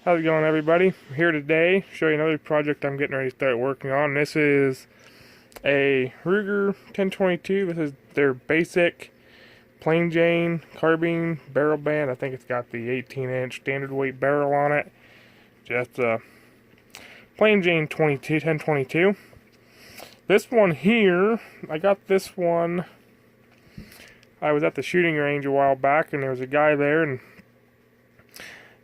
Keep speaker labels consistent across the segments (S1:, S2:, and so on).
S1: How's it going, everybody? I'm here today to show you another project I'm getting ready to start working on. This is a Ruger 1022. This is their basic plain Jane carbine barrel band. I think it's got the 18-inch standard weight barrel on it. Just a plain Jane 1022. This one here, I got this one. I was at the shooting range a while back, and there was a guy there, and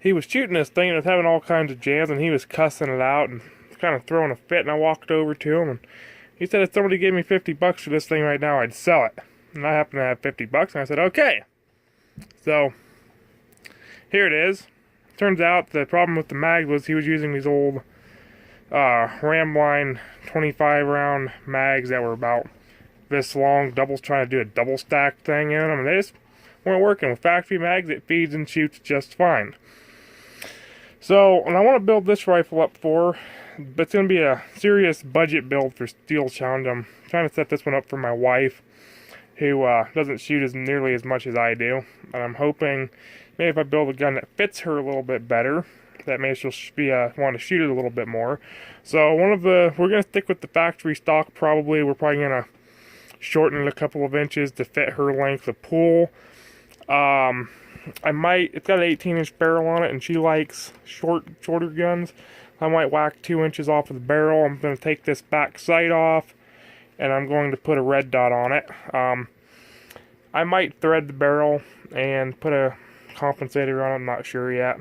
S1: he was shooting this thing and it was having all kinds of jams, and he was cussing it out and kind of throwing a fit. And I walked over to him, and he said if somebody gave me $50 for this thing right now, I'd sell it. And I happen to have $50, and I said okay. So here it is. Turns out the problem with the mag was he was using these old Ramline 25 round mags that were about this long, trying to do a double stack thing in them, and they just weren't working. With factory mags, it feeds and shoots just fine. So, and I want to build this rifle up but it's going to be a serious budget build for Steel Challenge. I'm trying to set this one up for my wife, who doesn't shoot nearly as much as I do. And I'm hoping maybe if I build a gun that fits her a little bit better, that maybe she'll want to shoot it a little bit more. So we're going to stick with the factory stock probably. We're probably going to shorten it a couple of inches to fit her length of pull. It's got an 18-inch barrel on it, and she likes shorter guns. I might whack 2 inches off of the barrel. I'm going to take this back sight off, and I'm going to put a red dot on it. I might thread the barrel and put a compensator on it, I'm not sure yet.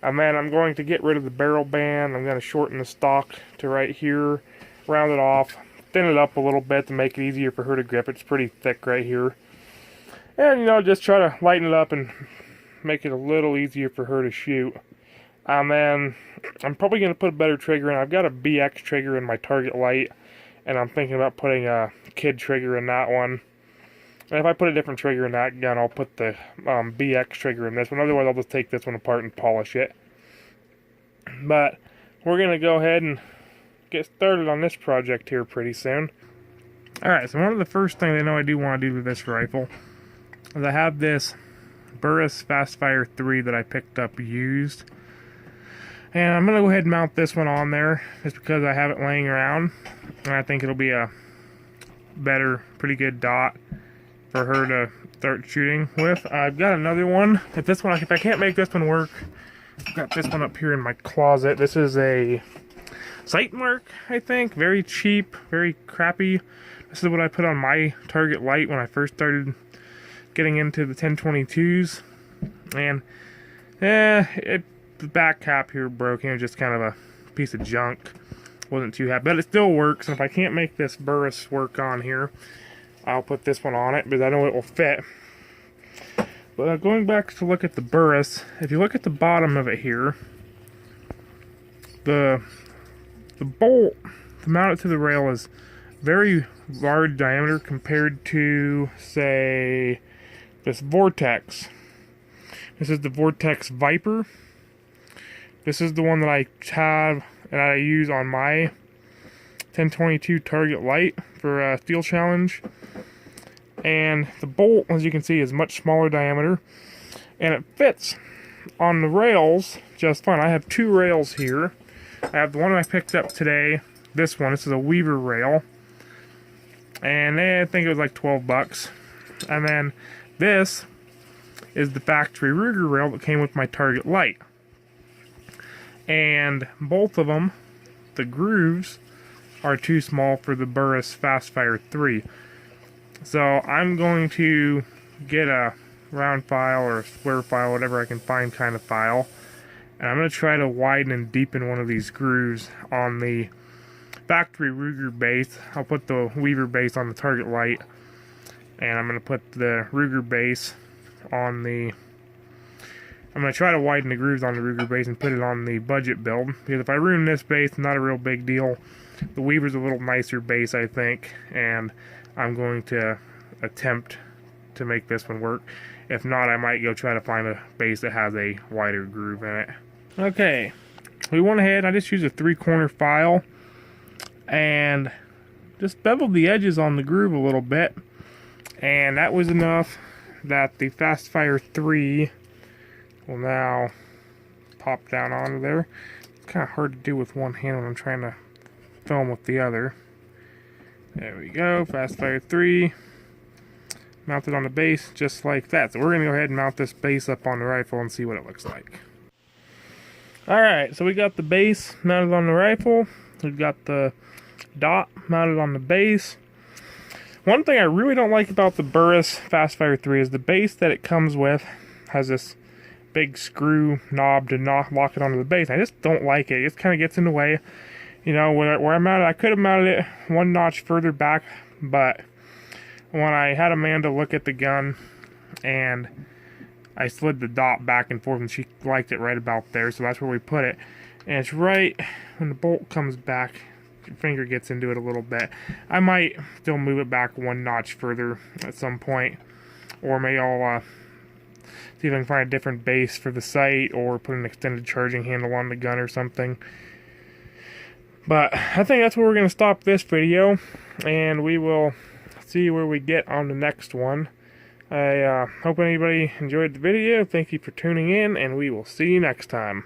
S1: And then I'm going to get rid of the barrel band. I'm going to shorten the stock to right here, round it off, thin it up a little bit to make it easier for her to grip. It's pretty thick right here. And, just try to lighten it up and make it a little easier for her to shoot. And then I'm probably going to put a better trigger in. I've got a BX trigger in my target light, and I'm thinking about putting a kid trigger in that one. And if I put a different trigger in that gun, I'll put the BX trigger in this one. Otherwise, I'll just take this one apart and polish it. But we're going to go ahead and get started on this project here pretty soon. Alright, so one of the first things I know I do want to do with this rifle is I have this Burris Fastfire 3 that I picked up used. And I'm going to go ahead and mount this one on there just because I have it laying around. And I think it'll be a pretty good dot for her to start shooting with. I've got another one. If I can't make this one work, I've got this one up here in my closet. This is a Sight Mark, I think. Very cheap, very crappy. This is what I put on my target light when I first started getting into the 1022s, and the back cap here broke. It was just kind of a piece of junk. Wasn't too happy, but it still works. And if I can't make this Burris work on here, I'll put this one on it because I know it will fit. But going back to look at the Burris, if you look at the bottom of it here, the bolt to mount it to the rail is very large diameter compared to, say, this Vortex. This is the Vortex Viper. This is the one that I have and I use on my 1022 target light for Steel Challenge. And the bolt, as you can see, is much smaller diameter, and it fits on the rails just fine. I have two rails here. I have the one I picked up today. This is a Weaver rail, and I think it was like $12. And then this is the factory Ruger rail that came with my target light. And both of them, the grooves, are too small for the Burris Fastfire 3. So I'm going to get a round file or a square file, whatever I can find kind of file. And I'm going to try to widen and deepen one of these grooves on the factory Ruger base. I'll put the Weaver base on the target light, and I'm going to put the Ruger base on the... I'm going to try to widen the grooves on the Ruger base and put it on the budget build, because if I ruin this base, not a real big deal. The Weaver's a little nicer base, I think, and I'm going to attempt to make this one work. If not, I might go try to find a base that has a wider groove in it. Okay, we went ahead, I just used a 3-corner file and just beveled the edges on the groove a little bit, and that was enough that the Fastfire 3 will now pop down onto there. It's kind of hard to do with one hand when I'm trying to film with the other. There we go, fastfire 3. Mounted on the base just like that. So we're going to go ahead and mount this base up on the rifle and see what it looks like. Alright, so we got the base mounted on the rifle. We've got the dot mounted on the base. One thing I really don't like about the Burris Fastfire 3 is the base that it comes with has this big screw knob to lock it onto the base. I just don't like it. It just kind of gets in the way. You know, where I mounted, I could have mounted it one notch further back, but when I had Amanda look at the gun and I slid the dot back and forth and she liked it right about there, so that's where we put it. And it's right when the bolt comes back, your finger gets into it a little bit. I might still move it back one notch further at some point, or maybe I'll see if I can find a different base for the sight, or put an extended charging handle on the gun or something. But I think that's where we're going to stop this video, and we will see where we get on the next one. I hope anybody enjoyed the video. Thank you for tuning in, and we will see you next time.